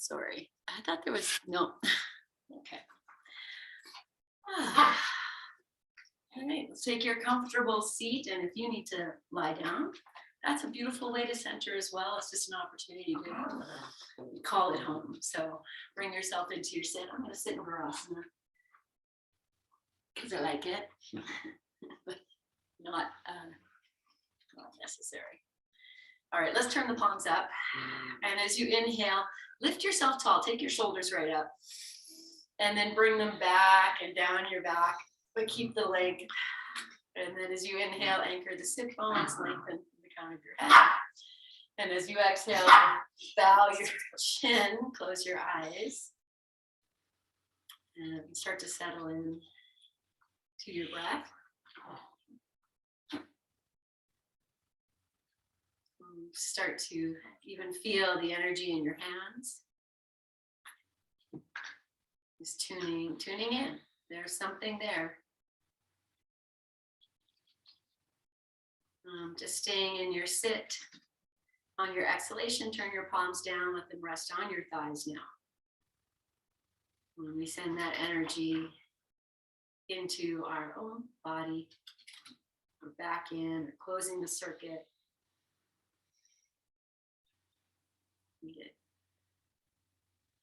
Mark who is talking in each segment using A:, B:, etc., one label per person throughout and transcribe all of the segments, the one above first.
A: Sorry, I thought there was, no. Okay. All right, let's take your comfortable seat. And if you need to lie down, that's a beautiful way to center as well. It's just an opportunity to call it home. So bring yourself into your sit. I'm going to sit in Virasana because I like it, but not necessary. All right, let's turn the palms up. And as you inhale, lift yourself tall. Take your shoulders right up. And then bring them back and down your back, but keep the leg. And then as you inhale, anchor the sit bones, lengthen the crown of your head. And as you exhale, bow your chin, close your eyes, and start to settle in to your breath. Start to even feel the energy in your hands. Just tuning in. There's something there. Just staying in your sit. On your exhalation, turn your palms down, let them rest on your thighs now. When we send that energy into our own body, or back in, or closing the circuit.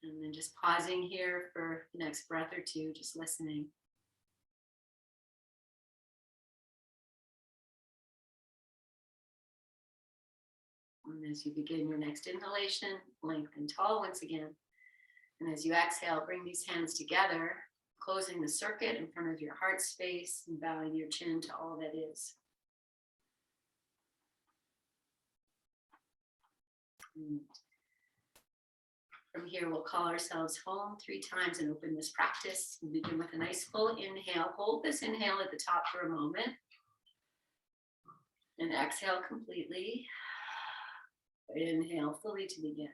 A: And then just pausing here for the next breath or two, just listening. And as you begin your next inhalation, lengthen tall once again. And as you exhale, bring these hands together, closing the circuit in front of your heart space and bowing your chin to all that is. And from here, we'll call ourselves home 3 times and open this practice. We'll begin with a nice full inhale. Hold this inhale at the top for a moment. And exhale completely. Inhale fully to begin.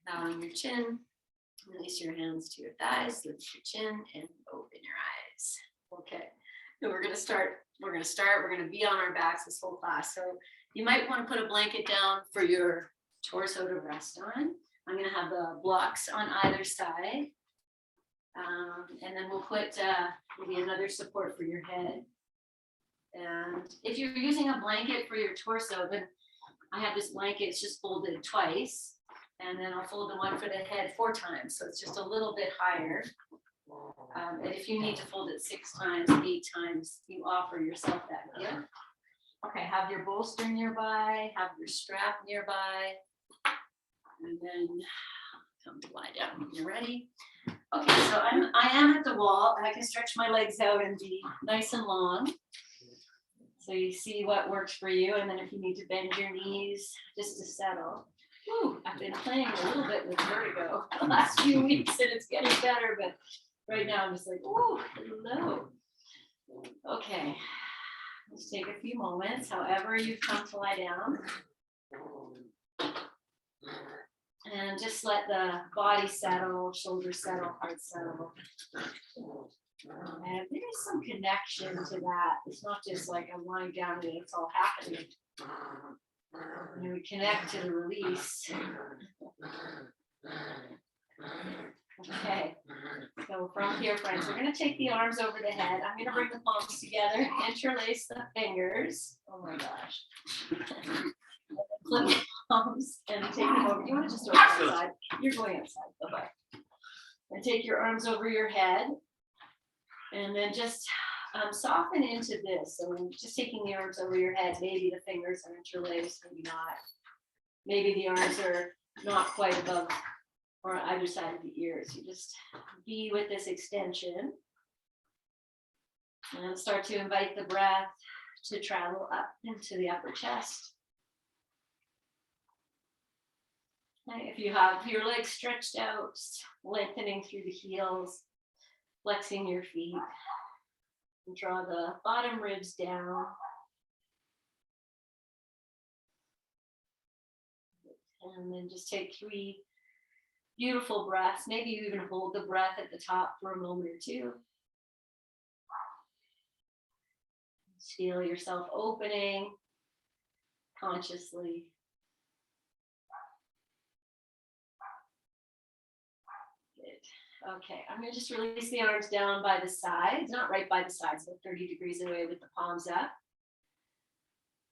A: Bowing your chin, release your hands to your thighs, lift your chin, and open your eyes. Okay, so we're going to start. We're going to be on our backs this whole class. So you might want to put a blanket down for your torso to rest on. I'm going to have the blocks on either side. And then we'll put maybe another support for your head. And if you're using a blanket for your torso, then I have this blanket, it's just folded twice. And then I'll fold the one for the head 4 times. So it's just a little bit higher. And if you need to fold it 6 times, 8 times, you offer yourself that gift. Okay, have your bolster nearby, have your strap nearby. And then come to lie down when you're ready. Okay, so I am at the wall and I can stretch my legs out and be nice and long. So you see what works for you. And then if you need to bend your knees just to settle. Whew, I've been playing a little bit with vertigo the last few weeks and it's getting better, but right now I'm just like, oh, hello. Okay, let's take a few moments, however you've come to lie down. And just let the body settle, shoulders settle, heart settle. And there is some connection to that. It's not just like I'm lying down and it's all happening. And we connect to the release. Okay, so from here, friends, we're going to take the arms over the head. I'm going to bring the palms together, interlace the fingers. Oh my gosh. Flip the palms and take them over. You want to just throw it outside? You're going outside. Bye-bye. And take your arms over your head. And then just soften into this. So when just taking the arms over your head, maybe the fingers are interlaced, maybe not. Maybe the arms are not quite above or on either side of the ears. You just be with this extension and start to invite the breath to travel up into the upper chest. And if you have your legs stretched out, lengthening through the heels, flexing your feet, and draw the bottom ribs down. And then just take 3 beautiful breaths. Maybe you even hold the breath at the top for a moment or two. Just feel yourself opening consciously. Good. Okay, I'm going to just release the arms down by the sides, not right by the sides, but 30 degrees away with the palms up.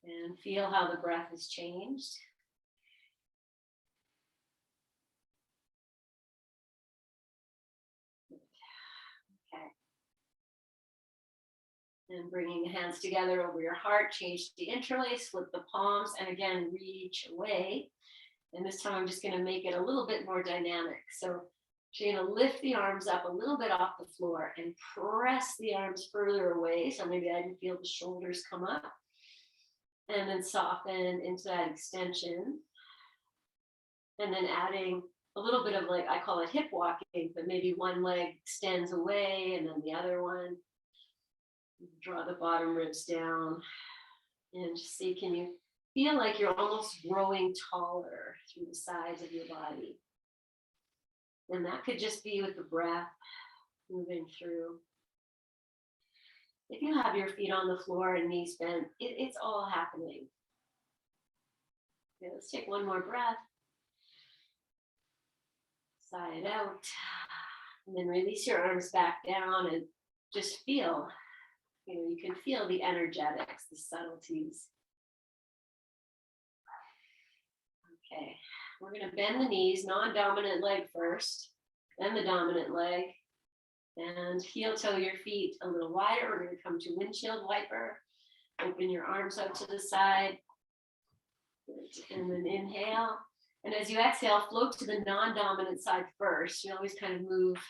A: And feel how the breath has changed. And bringing the hands together over your heart, change the interlace, flip the palms, and again, reach away. And this time I'm just going to make it a little bit more dynamic. So you're going to lift the arms up a little bit off the floor and press the arms further away. So maybe I can feel the shoulders come up. And then soften into that extension. And then adding a little bit of, like, I call it hip walking, but maybe one leg extends away and then the other one. Draw the bottom ribs down and just see, can you feel like you're almost growing taller through the sides of your body? And that could just be with the breath moving through. If you have your feet on the floor and knees bent, it's all happening. Okay, let's take one more breath. Sigh it out. And then release your arms back down and just feel. You can feel the energetics, the subtleties. Okay, we're going to bend the knees, non-dominant leg first, then the dominant leg, and heel toe your feet a little wider. We're going to come to windshield wiper. Open your arms out to the side, and then inhale. And as you exhale, float to the non-dominant side first. You always kind of move a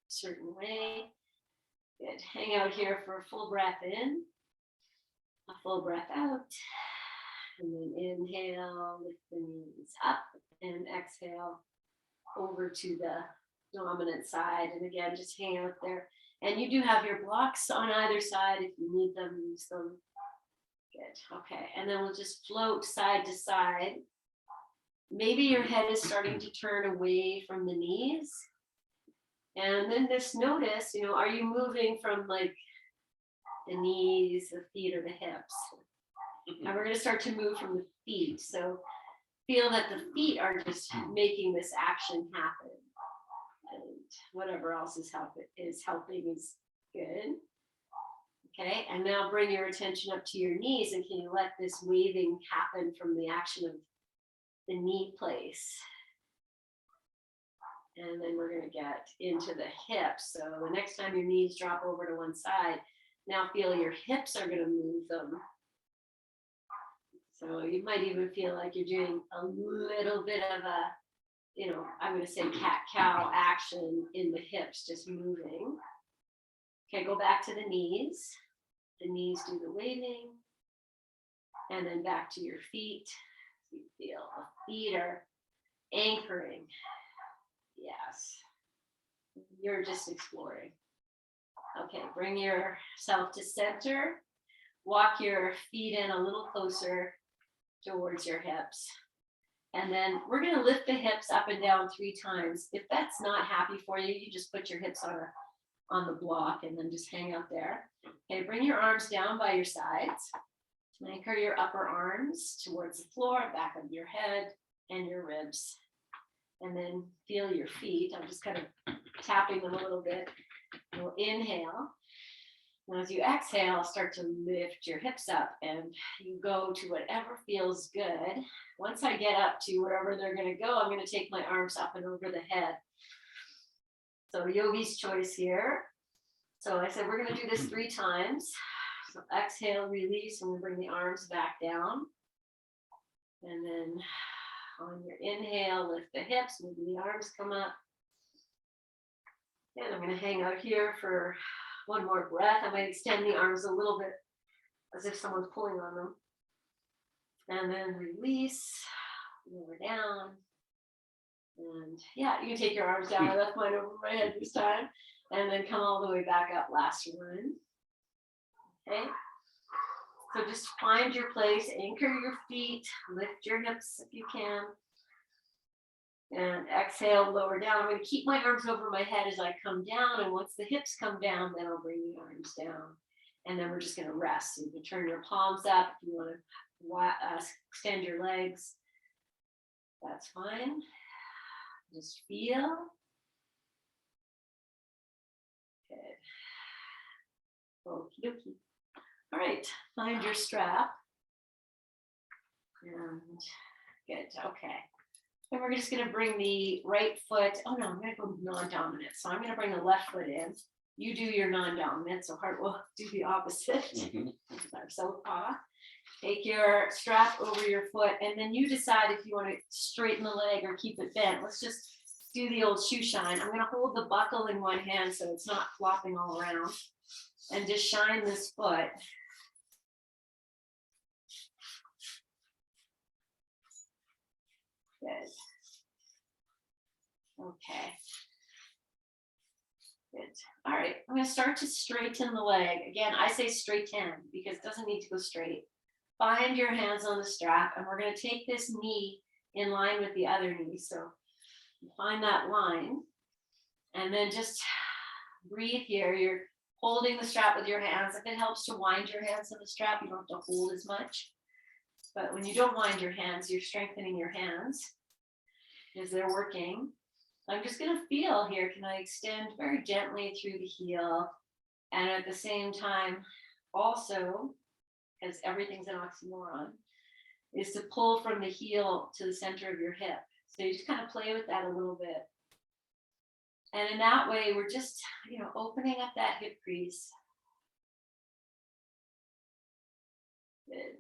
A: certain way. Good. Hang out here for a full breath in, a full breath out, and then inhale, lift the knees up, and exhale over to the dominant side. And again, just hang out there. And you do have your blocks on either side. If you need them, use them. Good. Okay. And then we'll just float side to side. Maybe your head is starting to turn away from the knees. And then just notice, are you moving from like the knees, the feet, or the hips? And we're going to start to move from the feet. So feel that the feet are just making this action happen. And whatever else is helping is good. Okay, and now bring your attention up to your knees, and can you let this waving happen from the action of the knee place? And then we're going to get into the hips. So the next time your knees drop over to one side, now feel your hips are going to move them. So you might even feel like you're doing a little bit of a, I'm going to say cat-cow action in the hips, just moving. Okay, go back to the knees. The knees do the waving. And then back to your feet. So you feel the feet are anchoring. Yes, you're just exploring. Okay, bring yourself to center. Walk your feet in a little closer towards your hips. And then we're going to lift the hips up and down 3 times. If that's not happy for you, you just put your hips on the block and then just hang out there. Okay, bring your arms down by your sides. Anchor your upper arms towards the floor, back of your head and your ribs. And then feel your feet. I'm just kind of tapping them a little bit. We'll inhale. And as you exhale, start to lift your hips up and you go to whatever feels good. Once I get up to wherever they're going to go, I'm going to take my arms up and over the head. So yogi's choice here. So I said, we're going to do this 3 times. So exhale, release, and we bring the arms back down. And then on your inhale, lift the hips, maybe the arms come up. And I'm going to hang out here for one more breath. I might extend the arms a little bit as if someone's pulling on them. And then release, lower down. And yeah, you can take your arms down. I left mine over my head this time. And then come all the way back up, last one. Okay. So just find your place, anchor your feet, lift your hips if you can. And exhale, lower down. I'm going to keep my arms over my head as I come down. And once the hips come down, then I'll bring the arms down. And then we're just going to rest. So you can turn your palms up if you want to extend your legs. That's fine. Just feel. Good. Okie dokie. All right, find your strap. And good, okay. And we're just gonna bring the right foot, oh no, I'm gonna go non-dominant. So I'm gonna bring the left foot in. You do your non-dominant, so Heart will do the opposite. Our southpaw. Take your strap over your foot, and then you decide if you wanna straighten the leg or keep it bent. Let's just do the old shoe shine. I'm gonna hold the buckle in one hand so it's not flopping all around. And just shine this foot. Good. Okay. Good. All right. I'm going to start to straighten the leg. Again, I say straighten because it doesn't need to go straight. Find your hands on the strap, and we're going to take this knee in line with the other knee. So find that line, and then just breathe here. You're holding the strap with your hands. If it helps to wind your hands on the strap, you don't have to hold as much. But when you don't wind your hands, you're strengthening your hands as they're working. I'm just going to feel here. Can I extend very gently through the heel? And at the same time, also, because everything's an oxymoron, is to pull from the heel to the center of your hip. So you just kind of play with that a little bit. And in that way, we're just, opening up that hip crease. Good.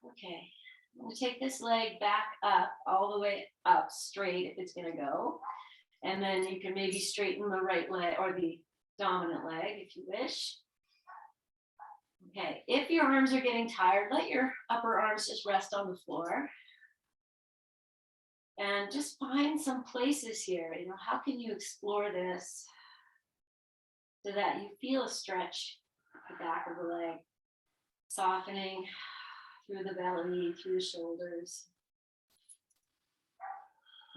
A: Okay, I'm going to take this leg back up, all the way up straight if it's going to go. And then you can maybe straighten the right leg or the dominant leg if you wish. Okay, if your arms are getting tired, let your upper arms just rest on the floor. And just find some places here. How can you explore this so that you feel a stretch at the back of the leg, softening through the belly, through the shoulders,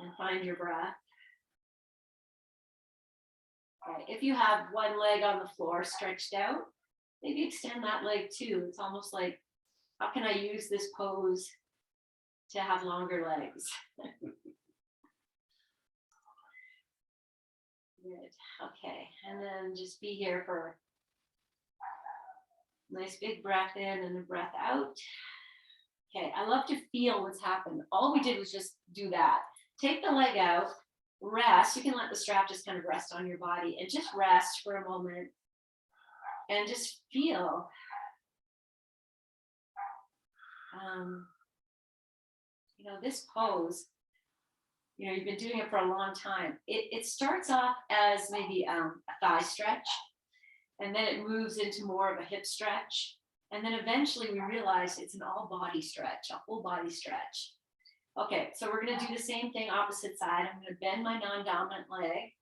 A: and find your breath. Okay. If you have one leg on the floor stretched out, maybe extend that leg too. It's almost like, how can I use this pose to have longer legs? Good. Okay, and then just be here for a nice big breath in and a breath out. Okay, I love to feel what's happened. All we did was just do that. Take the leg out, rest. You can let the strap just kind of rest on your body and just rest for a moment and just feel. This pose, you've been doing it for a long time. It starts off as maybe a thigh stretch, and then it moves into more of a hip stretch. And then eventually we realize it's an all body stretch, a whole body stretch. Okay, so we're going to do the same thing opposite side. I'm going to bend my non-dominant leg,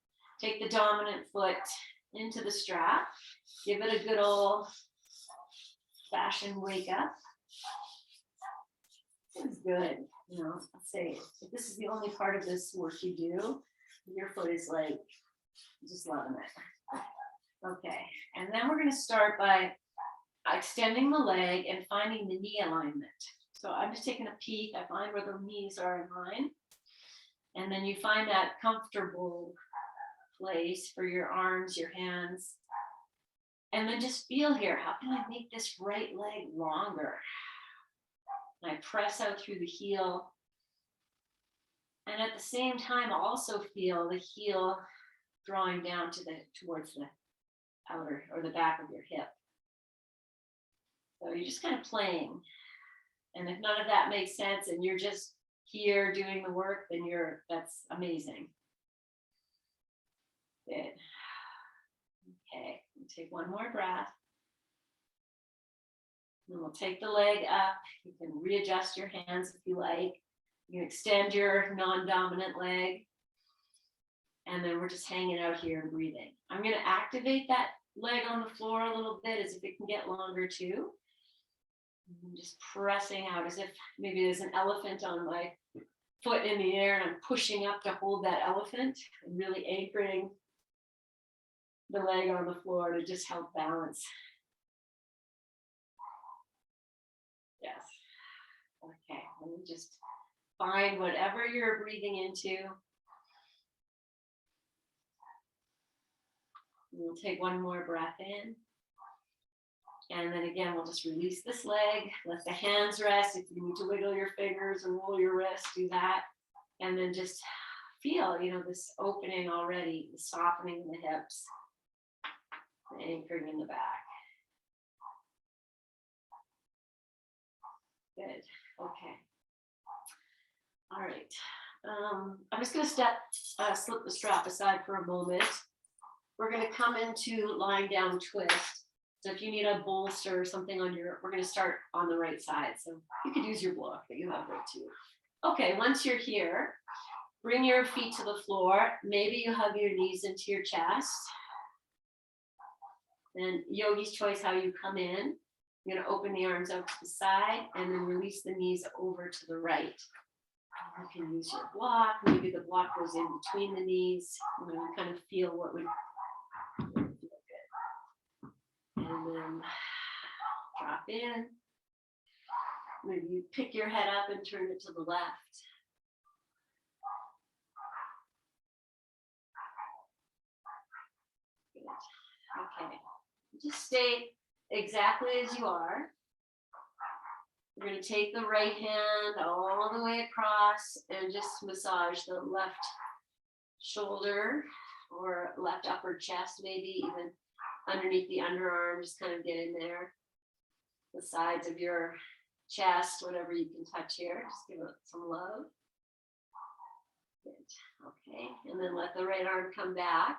A: take the dominant foot into the strap, give it a good old fashioned wake up. It's good. Let's say if this is the only part of this work you do, your foot is like just loving it. Okay, and then we're going to start by extending the leg and finding the knee alignment. So I'm just taking a peek. I find where the knees are in line. And then you find that comfortable place for your arms, your hands. And then just feel here, how can I make this right leg longer? And I press out through the heel. And at the same time, also feel the heel drawing down towards the outer or the back of your hip. So you're just kind of playing. And if none of that makes sense and you're just here doing the work, then that's amazing. Good. Okay, we'll take one more breath. And we'll take the leg up. You can readjust your hands if you like. You can extend your non-dominant leg. And then we're just hanging out here and breathing. I'm going to activate that leg on the floor a little bit as if it can get longer too. I'm just pressing out as if maybe there's an elephant on my foot in the air and I'm pushing up to hold that elephant and really anchoring the leg on the floor to just help balance. Yes. Okay. And just find whatever you're breathing into. We'll take one more breath in. And then again, we'll just release this leg, let the hands rest. If you need to wiggle your fingers and roll your wrists, do that. And then just feel, this opening already, the softening in the hips, the anchoring in the back. Good. Okay. All right. I'm just going to slip the strap aside for a moment. We're going to come into lying down twist. So if you need a bolster or something we're going to start on the right side. So you could use your block that you have right too. Okay, once you're here, bring your feet to the floor. Maybe you hug your knees into your chest. Then yogi's choice, how you come in. You're going to open the arms out to the side and then release the knees over to the right. You can use your block. Maybe the block goes in between the knees. Kind of feel what would feel good. And then drop in. Maybe you pick your head up and turn it to the left. Good. Okay. Just stay exactly as you are. We're going to take the right hand all the way across and just massage the left shoulder or left upper chest, maybe even underneath the underarm, just kind of get in there. The sides of your chest, whatever you can touch here, just give it some love. Good. Okay, and then let the right arm come back.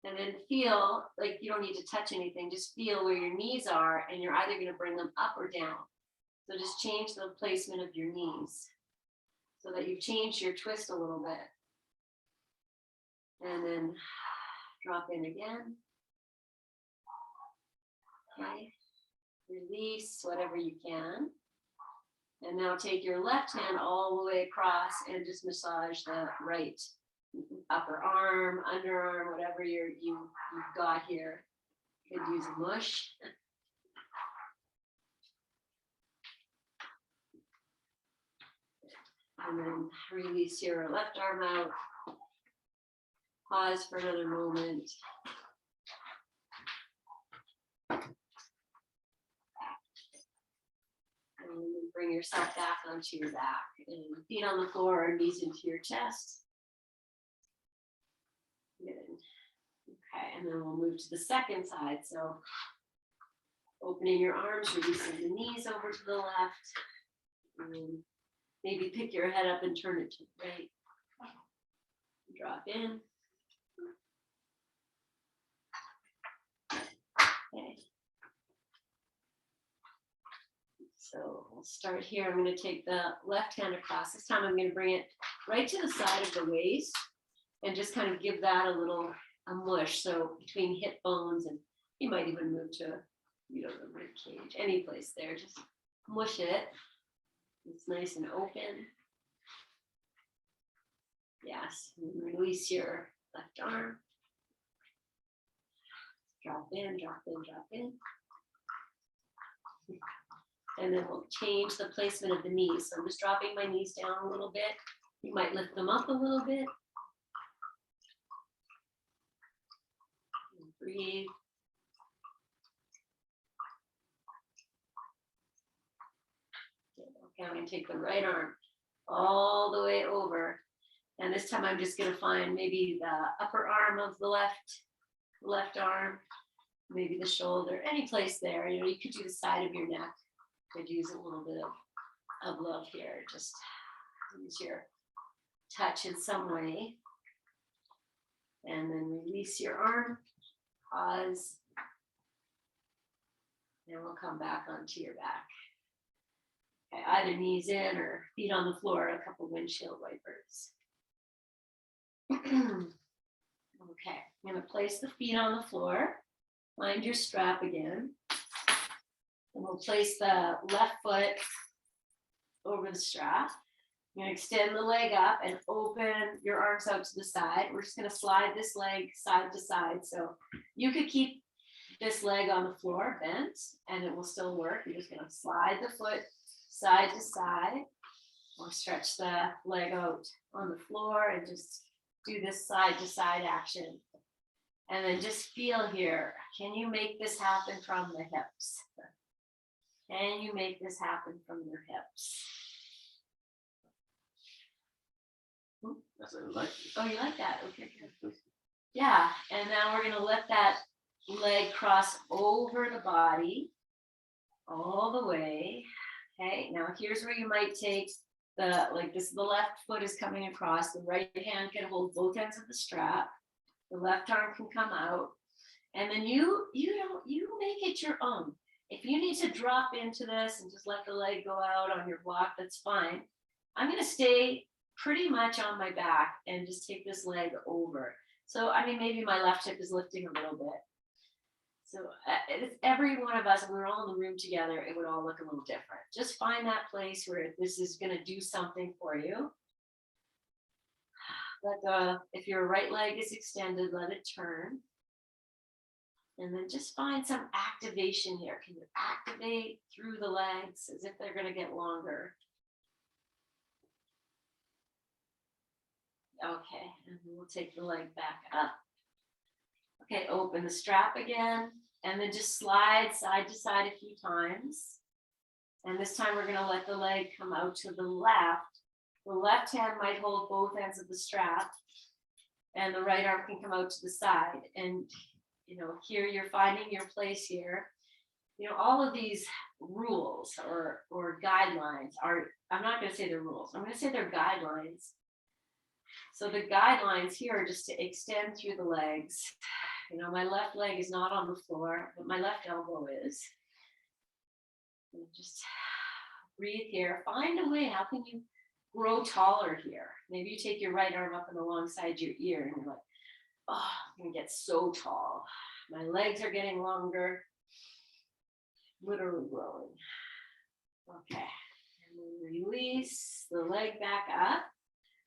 A: And then feel like you don't need to touch anything, just feel where your knees are, and you're either going to bring them up or down. So just change the placement of your knees so that you've changed your twist a little bit. And then drop in again. Okay. Release whatever you can. And now take your left hand all the way across and just massage the right upper arm, underarm, whatever you've got here. You could use a mush. And then release your left arm out. Pause for another moment. And bring yourself back onto your back. And feet on the floor or knees into your chest. Good. Okay, and then we'll move to the second side. So opening your arms, releasing the knees over to the left. And maybe pick your head up and turn it to the right. Drop in. Okay. So we'll start here. I'm going to take the left hand across. This time I'm going to bring it right to the side of the waist and just kind of give that a mush. So between hip bones, and you might even move to, the rib cage, any place there. Just mush it. It's nice and open. Yes. And release your left arm. Drop in, drop in, drop in. And then we'll change the placement of the knees. So I'm just dropping my knees down a little bit. You might lift them up a little bit. And breathe. Okay, I'm going to take the right arm all the way over. And this time I'm just going to find maybe the upper arm of the left left arm, maybe the shoulder, any place there. You know, you could do the side of your neck. Could use a little bit of love here. Just use your touch in some way. And then release your arm, pause, and we'll come back onto your back. Okay, either knees in or feet on the floor, a couple windshield wipers. Okay, I'm going to place the feet on the floor, find your strap again, and we'll place the left foot over the strap. You're going to extend the leg up and open your arms out to the side. We're just going to slide this leg side to side. So you could keep this leg on the floor bent and it will still work. You're just going to slide the foot side to side or stretch the leg out on the floor and just do this side to side action. And then just feel here. Can you make this happen from the hips? Can you make this happen from your hips?
B: That's what I like.
A: Oh, you like that? Okay, good. Yeah, and now we're gonna let that leg cross over the body all the way. Okay, now here's where you might take the, like this, the left foot is coming across, the right hand can hold both ends of the strap, the left arm can come out, and then you make it your own. If you need to drop into this and just let the leg go out on your block, that's fine. I'm gonna stay pretty much on my back and just take this leg over. So, I mean, maybe my left hip is lifting a little bit. So if every one of us, if we were all in the room together, it would all look a little different. Just find that place where this is going to do something for you. If your right leg is extended, let it turn. And then just find some activation here. Can you activate through the legs as if they're going to get longer? Okay, and we'll take the leg back up. Okay, open the strap again, and then just slide side to side a few times. And this time we're gonna let the leg come out to the left. The left hand might hold both ends of the strap, and the right arm can come out to the side. And, you know, here you're finding your place here. You know, all of these rules or guidelines are, I'm not gonna say they're rules, I'm gonna say they're guidelines. So the guidelines here are just to extend through the legs. You know, my left leg is not on the floor, but my left elbow is. And just breathe here. Find a way. How can you grow taller here? Maybe you take your right arm up and alongside your ear and you're like, oh, I'm gonna get so tall. My legs are getting longer. Literally growing. Okay. And then release the leg back up.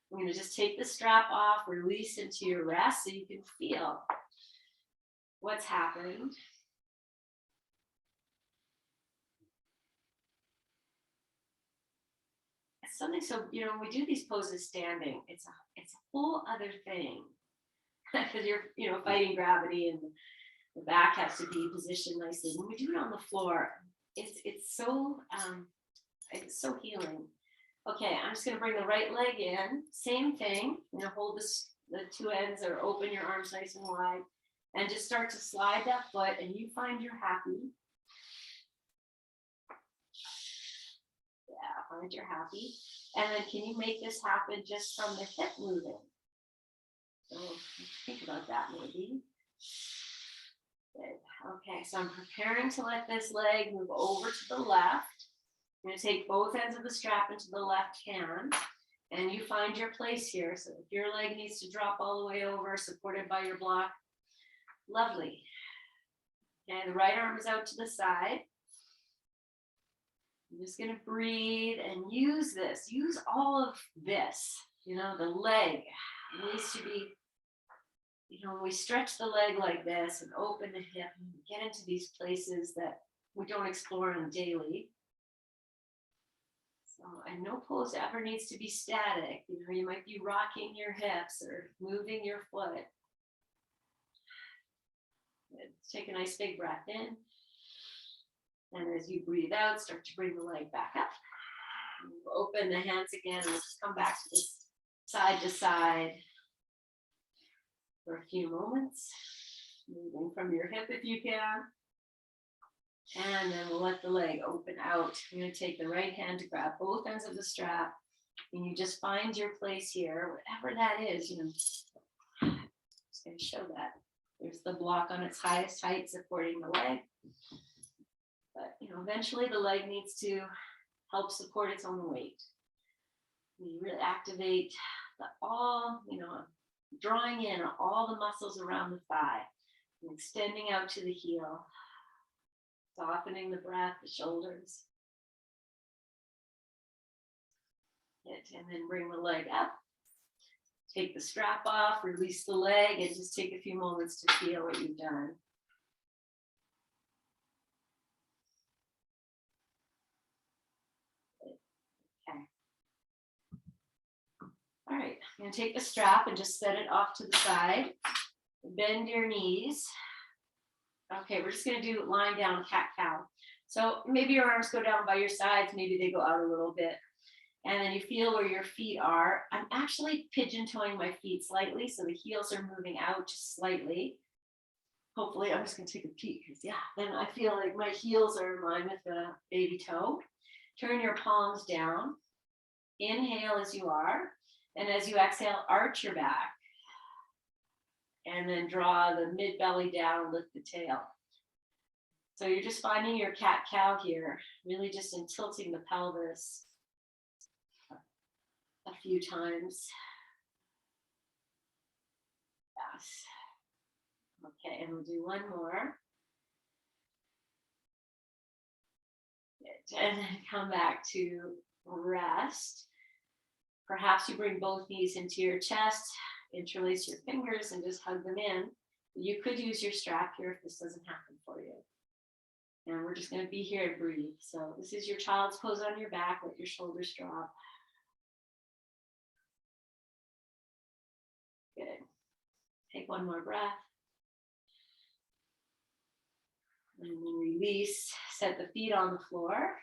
A: We're going to just take the strap off, release into your rest so you can feel what's happened. It's something so, you know, when we do these poses standing, it's a whole other thing because you're, you know, fighting gravity and the back has to be positioned nicely. When we do it on the floor, it's so healing. Okay, I'm just going to bring the right leg in. Same thing. You know, hold the two ends or open your arms nice and wide and just start to slide that foot and you find you're happy. Yeah, find you're happy. And then can you make this happen just from the hip moving? So think about that maybe. Good. Okay, so I'm preparing to let this leg move over to the left. I'm going to take both ends of the strap into the left hand and you find your place here. So if your leg needs to drop all the way over, supported by your block, lovely. Okay, the right arm is out to the side. I'm just going to breathe and use this. Use all of this. You know, the leg needs to be, you know, when we stretch the leg like this and open the hip and get into these places that we don't explore on daily. So, and no pose ever needs to be static. You know, you might be rocking your hips or moving your foot. Good. Take a nice big breath in. And as you breathe out, start to bring the leg back up. Open the hands again and just come back to this side to side for a few moments. moving from your hip if you can. And then we'll let the leg open out. I'm going to take the right hand to grab both ends of the strap. And you just find your place here, whatever that is, you know. Just going to show that. There's the block on its highest height supporting the leg. But, you know, eventually the leg needs to help support its own weight. You really activate drawing in all the muscles around the thigh and extending out to the heel, softening the breath, the shoulders. And then bring the leg up. Take the strap off, release the leg, and just take a few moments to feel what you've done. Okay. All right, I'm going to take the strap and just set it off to the side. Bend your knees. Okay, we're just going to do lying down cat-cow. So maybe your arms go down by your sides, maybe they go out a little bit. And then you feel where your feet are. I'm actually pigeon-toeing my feet slightly, so the heels are moving out just slightly. Hopefully, I'm just going to take a peek, because then I feel like my heels are in line with the baby toe. Turn your palms down. Inhale as you are. And as you exhale, arch your back. And then draw the mid-belly down, lift the tail. So you're just finding your cat-cow here, really just in tilting the pelvis a few times. Yes. Okay, and we'll do one more. Good. And then come back to rest. Perhaps you bring both knees into your chest, interlace your fingers, and just hug them in. You could use your strap here if this doesn't happen for you. And we're just going to be here and breathe. So this is your child's pose on your back. Let your shoulders drop. Good. Take one more breath. And then release. Set the feet on the floor.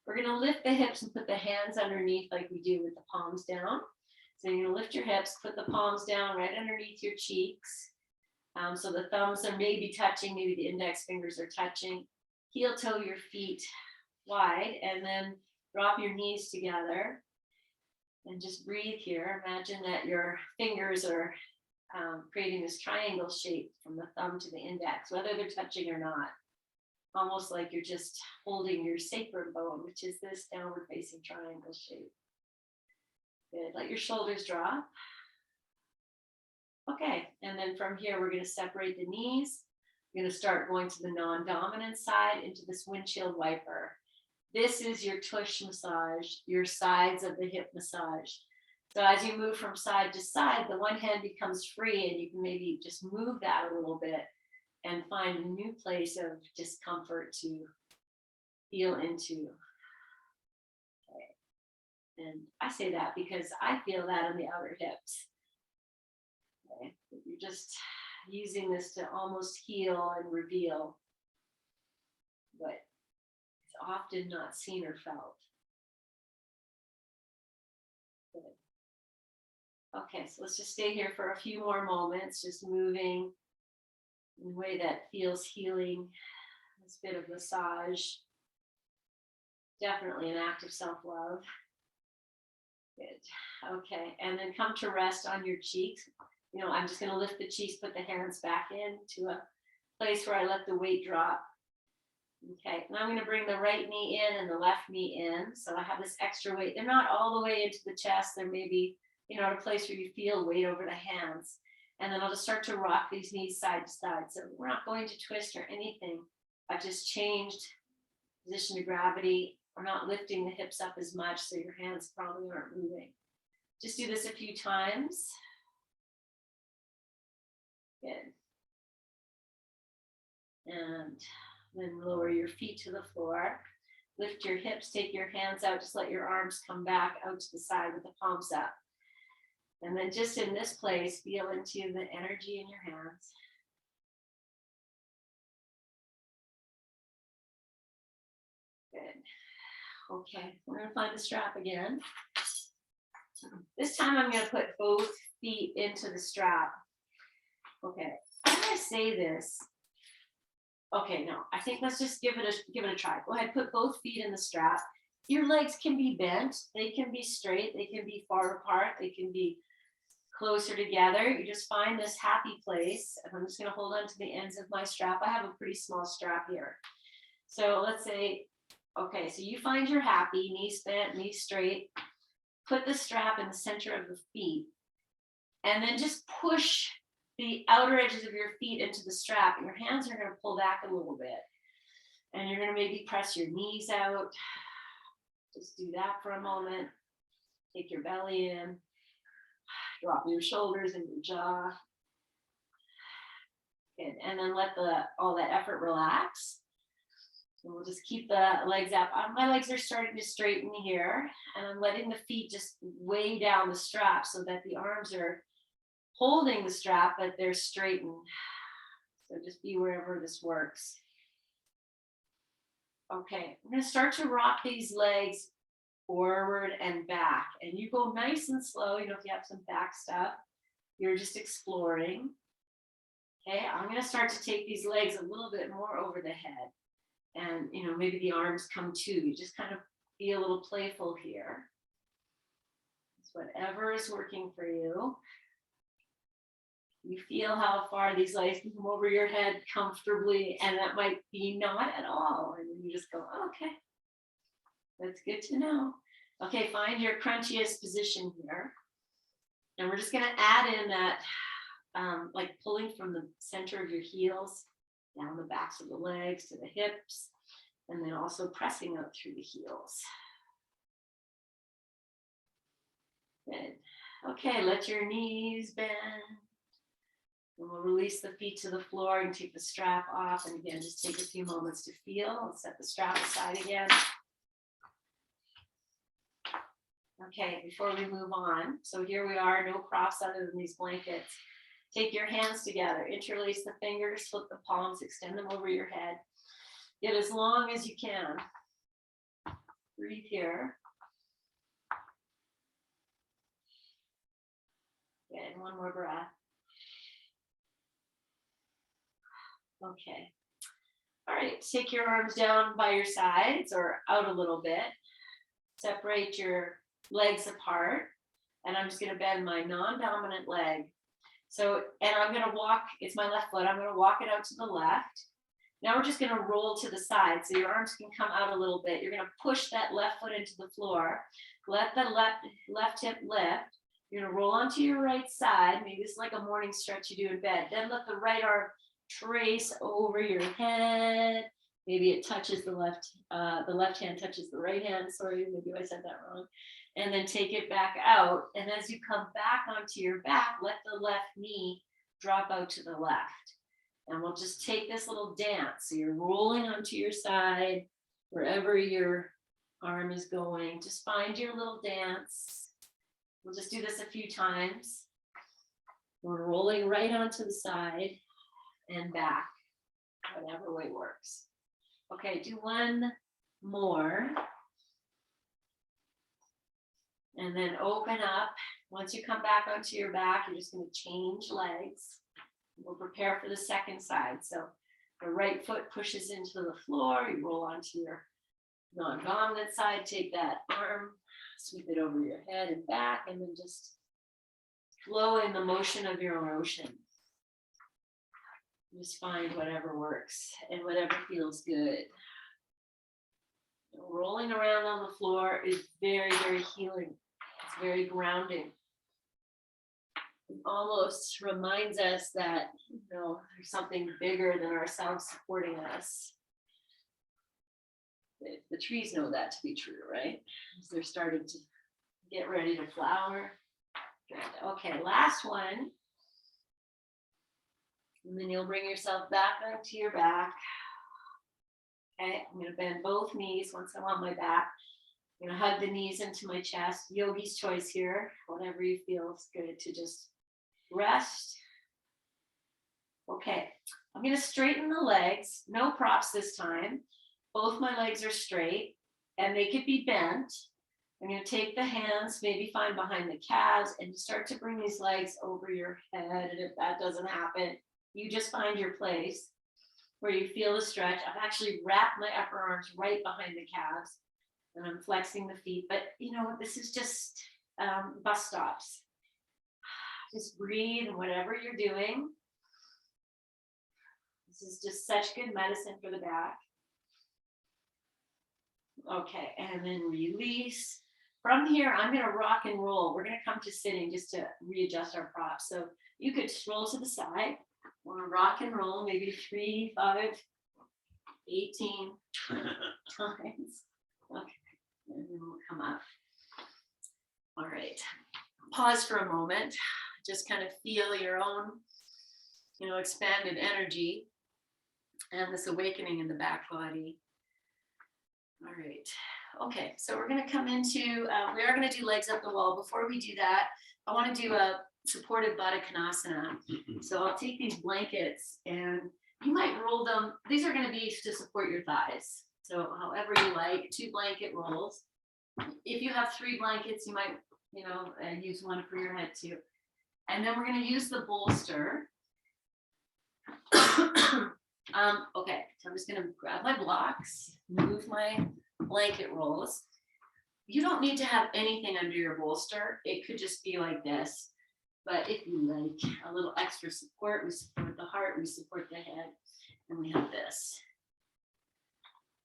A: We're going to lift the hips and put the hands underneath like we do with the palms down. So you're going to lift your hips, put the palms down right underneath your cheeks. So the thumbs are maybe touching, maybe the index fingers are touching. Heel toe your feet wide, and then drop your knees together. And just breathe here. Imagine that your fingers are creating this triangle shape from the thumb to the index, whether they're touching or not. Almost like you're just holding your sacrum bone, which is this downward facing triangle shape. Good. Let your shoulders drop. Okay, and then from here, we're going to separate the knees. We're going to start going to the non-dominant side into this windshield wiper. This is your tush massage, your sides of the hip massage. So as you move from side to side, the one hand becomes free, and you can maybe just move that a little bit and find a new place of discomfort to feel into. Okay. And I say that because I feel that on the outer hips. Okay. You're just using this to almost heal and reveal what is often not seen or felt. Good. Okay, so let's just stay here for a few more moments, just moving in a way that feels healing. This bit of massage. Definitely an act of self-love. Good. Okay, and then come to rest on your cheeks. You know, I'm just going to lift the cheeks, put the hands back into a place where I let the weight drop. Okay, and I'm going to bring the right knee in and the left knee in. So I have this extra weight. They're not all the way into the chest. They're maybe, at a place where you feel weight over the hands. And then I'll just start to rock these knees side to side. So we're not going to twist or anything. I've just changed position of gravity. We're not lifting the hips up as much, so your hands probably aren't moving. Just do this a few times. Good. And then lower your feet to the floor. Lift your hips, take your hands out, just let your arms come back out to the side with the palms up. And then just in this place, feel into the energy in your hands. Good. Okay, we're going to find the strap again. This time I'm going to put both feet into the strap. Okay. I say this, okay, no, I think let's just give it a try. Go ahead, put both feet in the strap. Your legs can be bent, they can be straight, they can be far apart, they can be closer together. You just find this happy place. And I'm just going to hold on to the ends of my strap. I have a pretty small strap here. So let's say, okay, so you find you're happy, knees bent, knees straight. Put the strap in the center of the feet. And then just push the outer edges of your feet into the strap. And your hands are going to pull back a little bit. And you're going to maybe press your knees out. Just do that for a moment. Take your belly in. Drop your shoulders and your jaw. Good. And then let all that effort relax. And we'll just keep the legs up. My legs are starting to straighten here. And I'm letting the feet just weigh down the strap so that the arms are holding the strap, but they're straightened. So just be wherever this works. Okay, I'm going to start to rock these legs forward and back. And you go nice and slow. You know, if you have some back stuff, you're just exploring. Okay, I'm going to start to take these legs a little bit more over the head. And, you know, maybe the arms come too. You just kind of be a little playful here. It's whatever is working for you. You feel how far these legs can come over your head comfortably, and that might be not at all. And then you just go, oh, okay, that's good to know. Okay, find your crunchiest position here. And we're just going to add in that, like pulling from the center of your heels down the backs of the legs to the hips, and then also pressing out through the heels. Good. Okay, let your knees bend. And we'll release the feet to the floor and take the strap off. And again, just take a few moments to feel and set the strap aside again. Okay, before we move on, so here we are, no props other than these blankets. Take your hands together, interlace the fingers, flip the palms, extend them over your head. Get as long as you can. Breathe here. Good, one more breath. Okay. All right, take your arms down by your sides or out a little bit. Separate your legs apart. And I'm just going to bend my non-dominant leg. So, and I'm going to walk, it's my left foot, I'm going to walk it out to the left. Now we're just going to roll to the side. So your arms can come out a little bit. You're going to push that left foot into the floor. Let the left hip lift. You're going to roll onto your right side. Maybe it's like a morning stretch you do in bed. Then let the right arm trace over your head. Maybe it touches the left hand touches the right hand. Sorry, maybe I said that wrong. And then take it back out. And as you come back onto your back, let the left knee drop out to the left. And we'll just take this little dance. So you're rolling onto your side, wherever your arm is going. Just find your little dance. We'll just do this a few times. We're rolling right onto the side and back, whatever way works. Okay, do one more. And then open up. Once you come back onto your back, you're just going to change legs. We'll prepare for the second side. So the right foot pushes into the floor. You roll onto your non-dominant side. Take that arm, sweep it over your head and back, and then just flow in the motion of your ocean. Just find whatever works and whatever feels good. Rolling around on the floor is very, very healing. It's very grounding. It almost reminds us that, you know, there's something bigger than ourselves supporting us. The trees know that to be true, right? As they're starting to get ready to flower. Good. Okay, last one. And then you'll bring yourself back onto your back. Okay, I'm going to bend both knees once I'm on my back. I'm going to hug the knees into my chest. Yogi's choice here. Whatever you feel is good to just rest. Okay, I'm going to straighten the legs. No props this time. Both my legs are straight and they could be bent. I'm going to take the hands, maybe find behind the calves, and start to bring these legs over your head. And if that doesn't happen, You just find your place where you feel the stretch. I've actually wrapped my upper arms right behind the calves and I'm flexing the feet, but you know, this is just bus stops. Just breathe and whatever you're doing. This is just such good medicine for the back. Okay, and then release. From here, I'm going to rock and roll. We're going to come to sitting just to readjust our props. So you could roll to the side. We're going to rock and roll maybe 3, 5, 18 times. Okay, and then we'll come up. All right, pause for a moment. Just kind of feel your own, expanded energy and this awakening in the back body. All right. Okay, so we're going to come into, we are going to do legs up the wall. Before we do that, I want to do a supported Baddha Konasana. So I'll take these blankets and you might roll them. These are going to be to support your thighs. So however you like, 2 blanket rolls. If you have 3 blankets, you might, use one for your head too. And then we're going to use the bolster. Okay, so I'm just going to grab my blocks, move my blanket rolls. You don't need to have anything under your bolster. It could just be like this. But if you like a little extra support, we support the heart, we support the head, and we have this.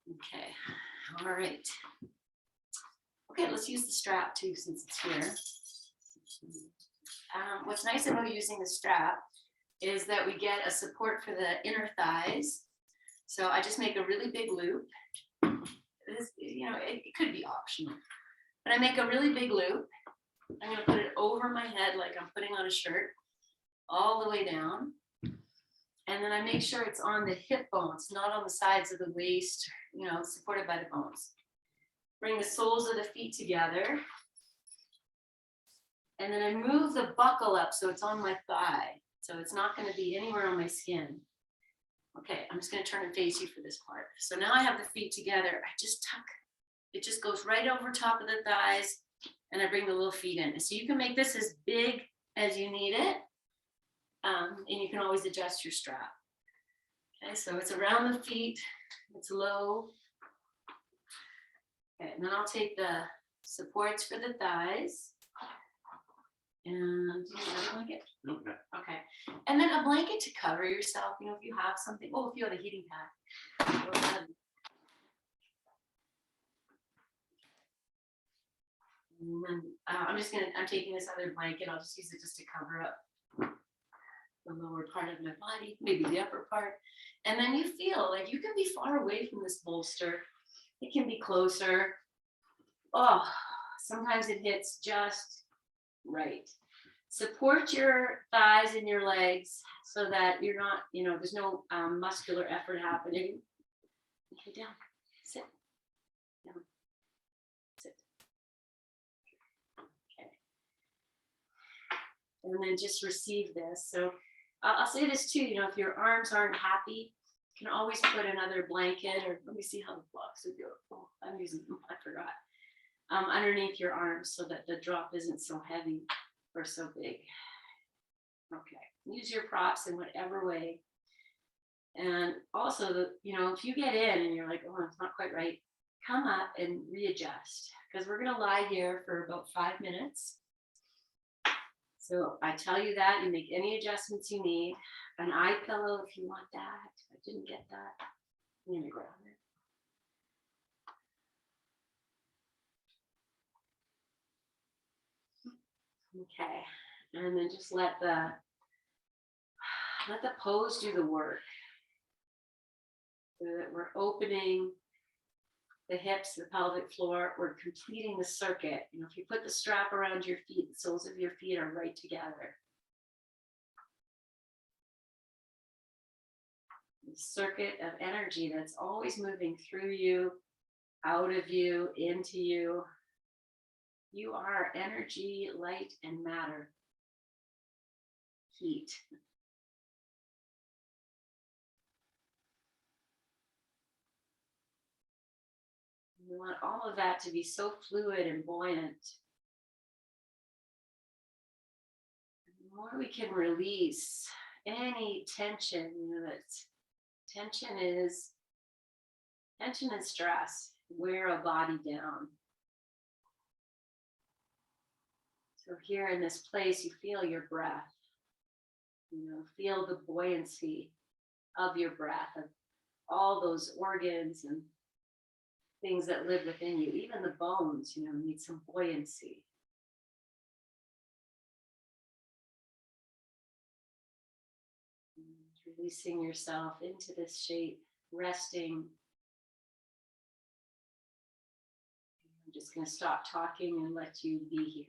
A: Okay, all right. Okay, let's use the strap too, since it's here. What's nice about using the strap is that we get a support for the inner thighs. So I just make a really big loop. This, it could be optional, but I make a really big loop. I'm going to put it over my head like I'm putting on a shirt, all the way down. And then I make sure it's on the hip bones, not on the sides of the waist, supported by the bones. Bring the soles of the feet together. And then I move the buckle up so it's on my thigh. So it's not going to be anywhere on my skin. Okay, I'm just going to turn and face you for this part. So now I have the feet together. I just tuck. It just goes right over top of the thighs. And I bring the little feet in. So you can make this as big as you need it. And you can always adjust your strap. Okay, so it's around the feet. It's low. Okay, and then I'll take the supports for the thighs. And do you have a blanket?
B: Okay.
A: Okay. And then a blanket to cover yourself, if you have something. Oh, if you have a heating pad. And then, I'm taking this other blanket. I'll just use it just to cover up the lower part of my body, maybe the upper part. And then you feel like you can be far away from this bolster. It can be closer. Oh, sometimes it hits just right. Support your thighs and your legs so that you're not, there's no muscular effort happening. Okay, down, sit, down, sit. Okay. And then just receive this. So I'll say this too, if your arms aren't happy, you can always put another blanket, or let me see how the blocks would go. Oh, I'm using them, I forgot. Underneath your arms so that the drop isn't so heavy or so big. Okay, use your props in whatever way. And also, if you get in and you're like, oh, it's not quite right, come up and readjust, because we're going to lie here for about 5 minutes. So I tell you that, you make any adjustments you need. An eye pillow if you want that. I didn't get that. I'm going to grab it. Okay, and then just let the pose do the work. So that we're opening the hips, the pelvic floor, we're completing the circuit. If you put the strap around your feet, the soles of your feet are right together. The circuit of energy that's always moving through you, out of you, into you. You are energy, light, and matter. Heat. We want all of that to be so fluid and buoyant. The more we can release any tension, that's tension and stress wear a body down. So here in this place, you feel your breath. Feel the buoyancy of your breath, of all those organs and things that live within you. Even the bones, need some buoyancy. And releasing yourself into this shape, resting. I'm just going to stop talking and let you be here.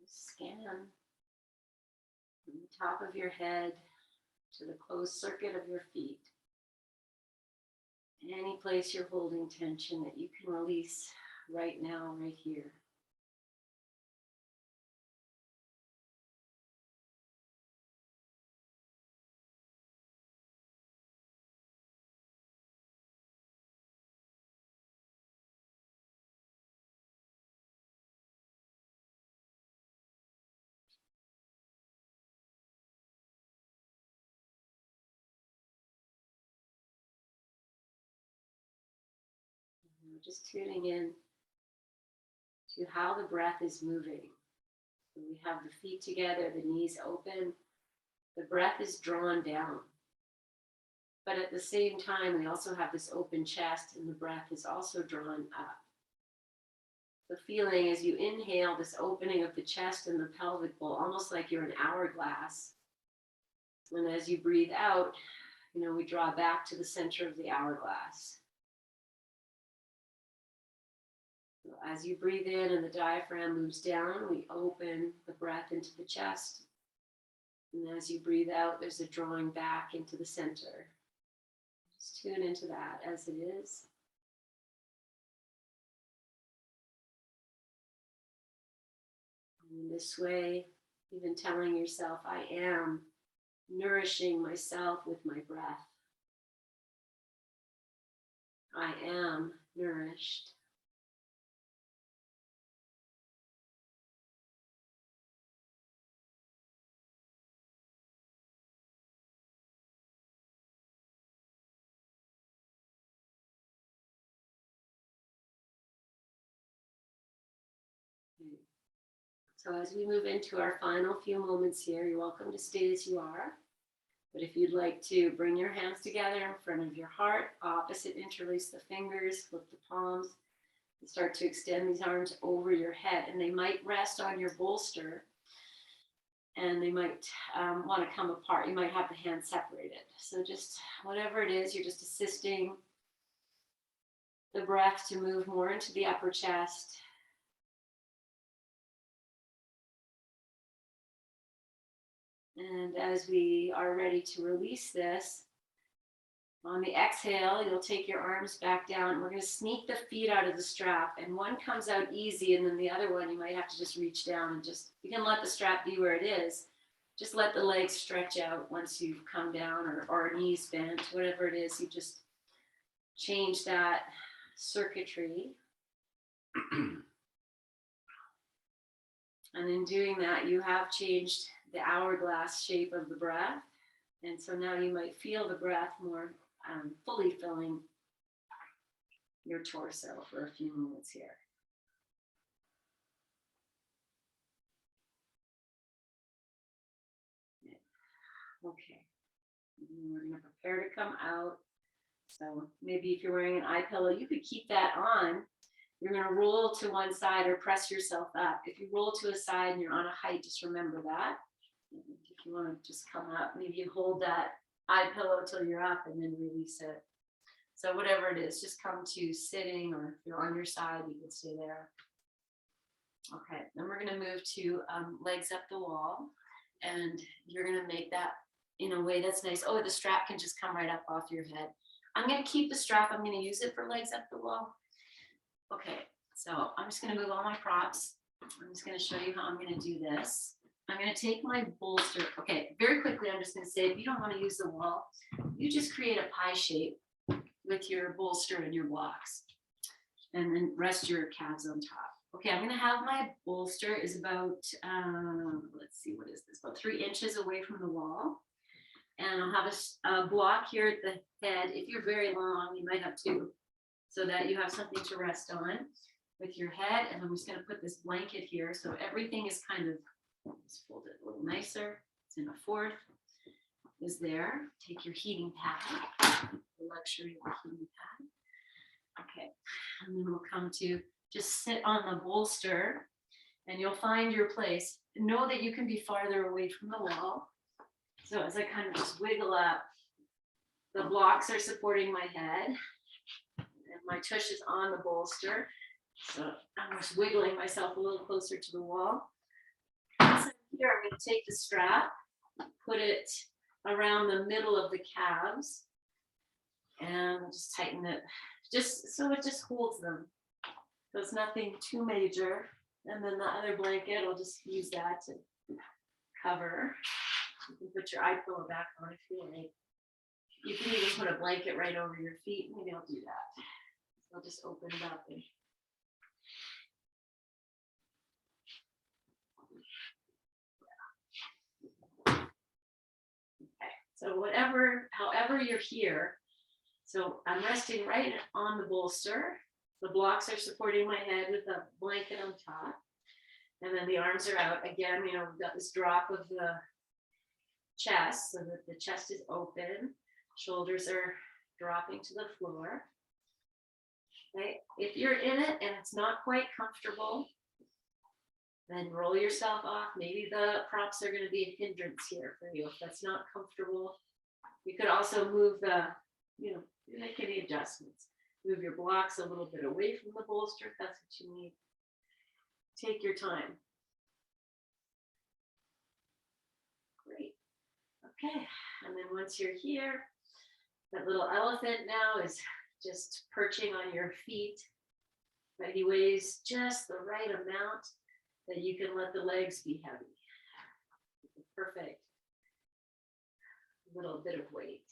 A: Scan from the top of your head to the closed circuit of your feet. Any place you're holding tension that you can release right now, right here. Just tuning in to how the breath is moving. So we have the feet together, the knees open, the breath is drawn down. But at the same time, we also have this open chest and the breath is also drawn up. The feeling as you inhale, this opening of the chest and the pelvic bowl, almost like you're an hourglass. And as you breathe out, we draw back to the center of the hourglass. So as you breathe in and the diaphragm moves down, we open the breath into the chest. And as you breathe out, there's a drawing back into the center. Just tune into that as it is. And this way, even telling yourself, I am nourishing myself with my breath. I am nourished. So as we move into our final few moments here, you're welcome to stay as you are. But if you'd like to bring your hands together in front of your heart, opposite interlace the fingers, flip the palms, and start to extend these arms over your head. And they might rest on your bolster, and they might want to come apart. You might have the hands separated. So just whatever it is, you're just assisting the breath to move more into the upper chest. And as we are ready to release this, On the exhale, you'll take your arms back down. We're going to sneak the feet out of the strap, and one comes out easy, and then the other one you might have to just reach down and just, you can let the strap be where it is. Just let the legs stretch out once you've come down, or knees bent, whatever it is. You just change that circuitry. And in doing that, you have changed the hourglass shape of the breath. And so now you might feel the breath more fully filling your torso for a few moments here. Okay. We're going to prepare to come out. So maybe if you're wearing an eye pillow, you could keep that on. You're going to roll to one side or press yourself up. If you roll to a side and you're on a height, just remember that. If you want to just come up, maybe you hold that eye pillow till you're up and then release it. So whatever it is, just come to sitting, or if you're on your side, you can stay there. Okay, then we're going to move to legs up the wall, and you're going to make that in a way that's nice. Oh, the strap can just come right up off your head. I'm going to keep the strap. I'm going to use it for legs up the wall. Okay, so I'm just going to move all my props. I'm just going to show you how I'm going to do this. I'm going to take my bolster. Okay, very quickly, I'm just going to say, if you don't want to use the wall, you just create a pie shape with your bolster and your blocks, and then rest your calves on top. Okay, I'm going to have my bolster is about, let's see, what is this? About 3 inches away from the wall. And I'll have a block here at the head. If you're very long, you might have 2, so that you have something to rest on with your head. And I'm just going to put this blanket here, so everything is kind of, let's fold it a little nicer. It's in a 4th, is there. Take your heating pad, the luxury of the heating pad. Okay, and then we'll come to just sit on the bolster, and you'll find your place. Know that you can be farther away from the wall. So as I kind of just wiggle up, the blocks are supporting my head, and my tush is on the bolster. So I'm just wiggling myself a little closer to the wall. So here I'm going to take the strap, put it around the middle of the calves, and just tighten it, just so it just holds them. So it's nothing too major. And then the other blanket, I'll just use that to cover. You can put your eye pillow back on if you like. You can even put a blanket right over your feet. Maybe I'll do that. So I'll just open it up. And okay. So however you're here. So I'm resting right on the bolster. The blocks are supporting my head with a blanket on top. And then the arms are out. Again, we've got this drop of the chest, so that the chest is open. Shoulders are dropping to the floor. Okay. If you're in it and it's not quite comfortable, then roll yourself off. Maybe the props are going to be a hindrance here for you. If that's not comfortable, you could also move make any adjustments. Move your blocks a little bit away from the bolster if that's what you need. Take your time. Great. Okay, and then once you're here, that little elephant now is just perching on your feet, but he weighs just the right amount that you can let the legs be heavy. Perfect little bit of weight.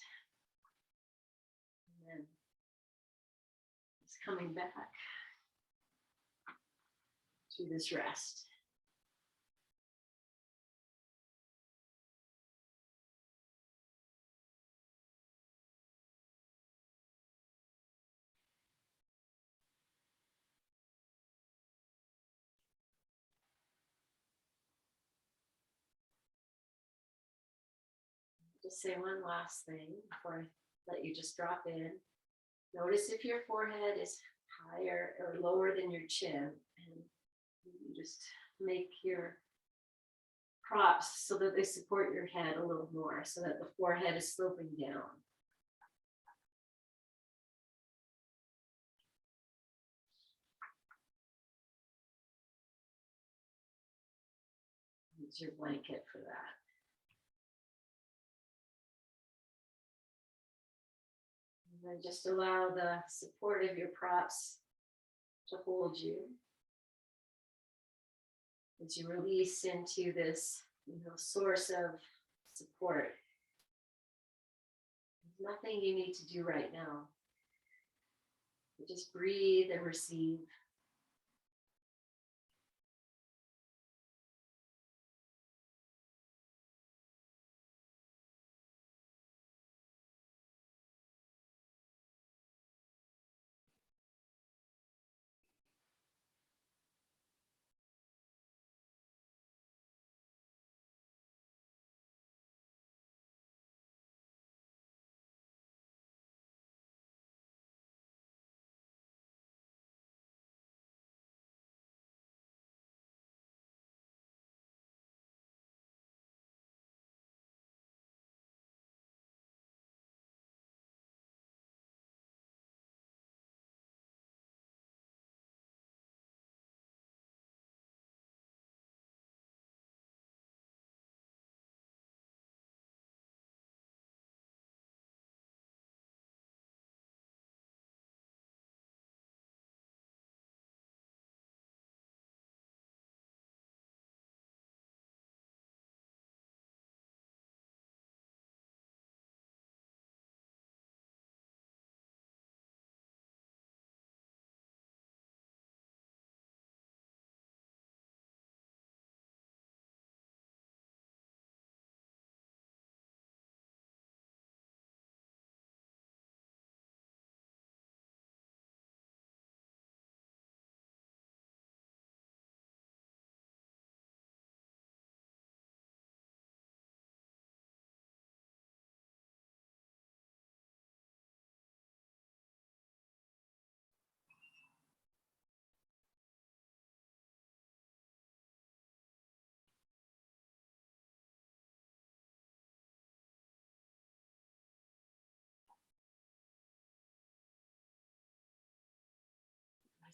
A: And then it's coming back to this rest. Just say one last thing before I let you just drop in. Notice if your forehead is higher or lower than your chin, and you just make your props so that they support your head a little more, so that the forehead is sloping down. Use your blanket for that. And then just allow the support of your props to hold you as you release into this, source of support. There's nothing you need to do right now. You just breathe and receive.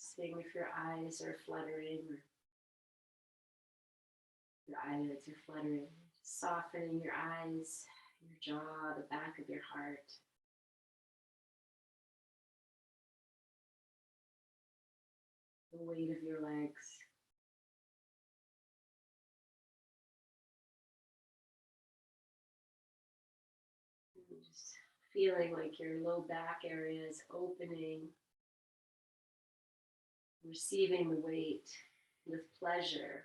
A: Seeing if your eyes are fluttering or your eyelids are fluttering. Softening your eyes, your jaw, the back of your heart. The weight of your legs. And just feeling like your low back area is opening. Receiving the weight with pleasure.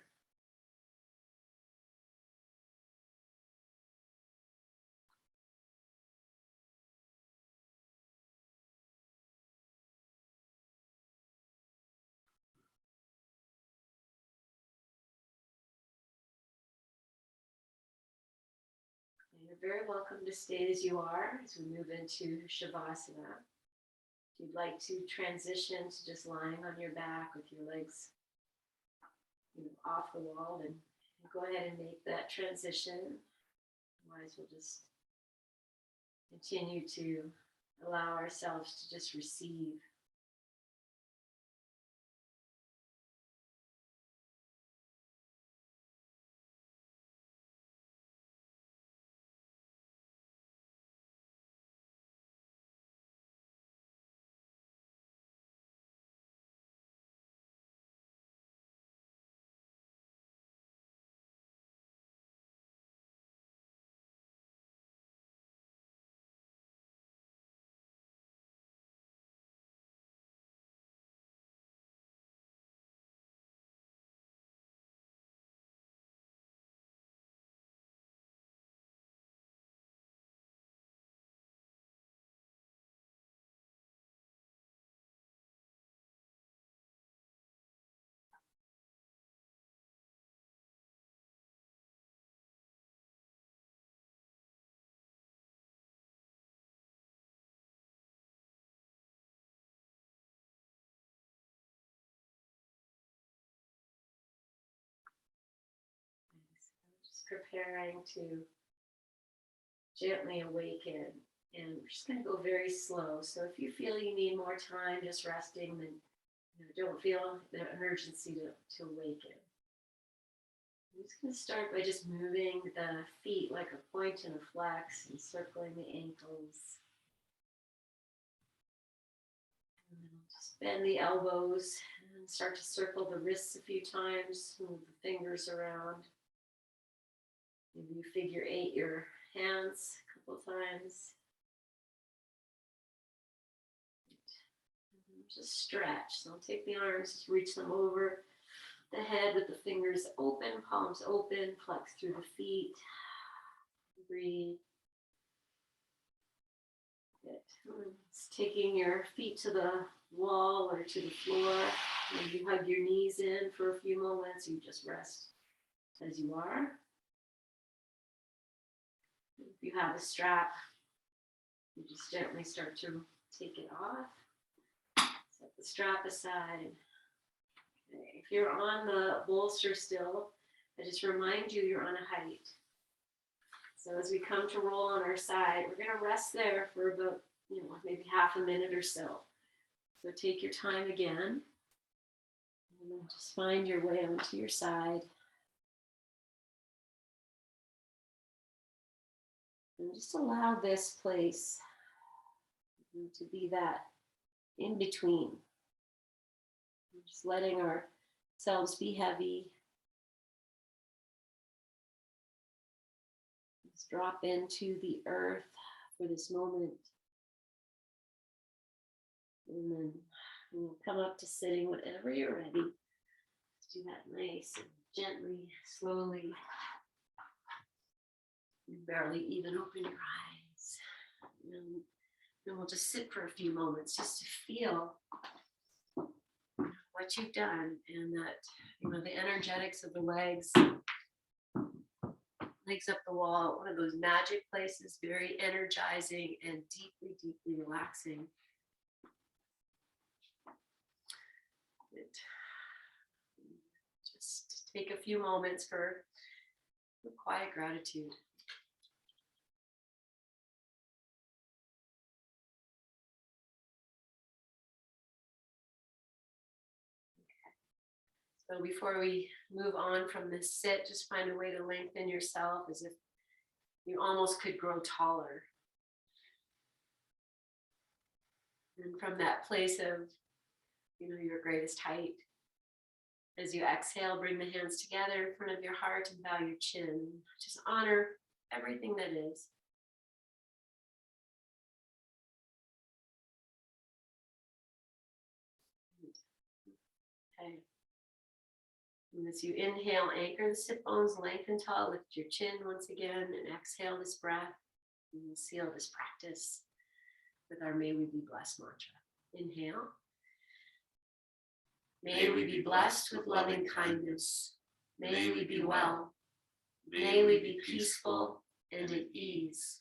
A: And you're very welcome to stay as you are as we move into Shavasana. If you'd like to transition to just lying on your back with your legs off the wall, then go ahead and make that transition. Otherwise, we'll just continue to allow ourselves to just receive. Just preparing to gently awaken. And we're just going to go very slow. So if you feel you need more time just resting, then don't feel the urgency to awaken. I'm just going to start by just moving the feet like a point and a flex and circling the ankles. Just bend the elbows and start to circle the wrists a few times. Move the fingers around. Maybe you figure 8 your hands a couple times. And just stretch. So take the arms, just reach them over the head with the fingers open, palms open, flex through the feet. Breathe. Good. It's taking your feet to the wall or to the floor. Maybe you hug your knees in for a few moments. You just rest as you are. If you have a strap, you just gently start to take it off. Set the strap aside. Okay. If you're on the bolster still, I just remind you you're on a height. So as we come to roll on our side, we're going to rest there for about, maybe half a minute or so. So take your time again. And then just find your way onto your side. And just allow this place to be that in between. Just letting ourselves be heavy. Just drop into the earth for this moment. And then we'll come up to sitting whenever you're ready. Just do that nice and gently, slowly. You barely even open your eyes. And then we'll just sit for a few moments just to feel what you've done, and that, the energetics of the legs up the wall, one of those magic places, very energizing and deeply, deeply relaxing. Just take a few moments for quiet gratitude. So before we move on from this sit, just find a way to lengthen yourself as if you almost could grow taller. And from that place of, your greatest height, as you exhale, bring the hands together in front of your heart and bow your chin. Just honor everything that is. Okay. And as you inhale, anchor the sit bones, lengthen tall, lift your chin once again, and exhale this breath. And we'll seal this practice with our May We Be Blessed mantra. Inhale. May we be blessed with loving kindness. May we be well. May we be peaceful and at ease.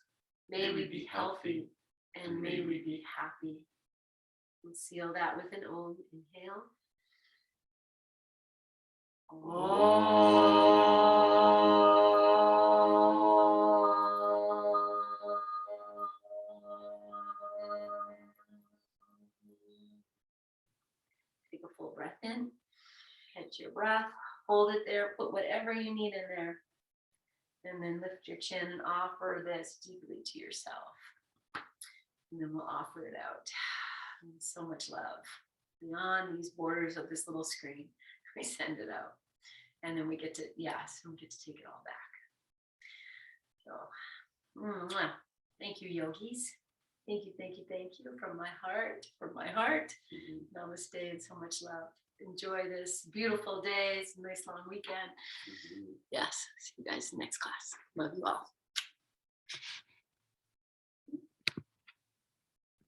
A: May we be healthy, and may we be happy. We'll seal that with an Om. Inhale. Take a full breath in. Catch your breath. Hold it there. Put whatever you need in there. And then lift your chin and offer this deeply to yourself. And then we'll offer it out. And so much love. Beyond these borders of this little screen, we send it out. And then we get to take it all back. So, thank you, yogis. Thank you, thank you, thank you from my heart, Namaste and so much love. Enjoy this beautiful day. It's a nice long weekend. Yes, see you guys in the next class. Love you all.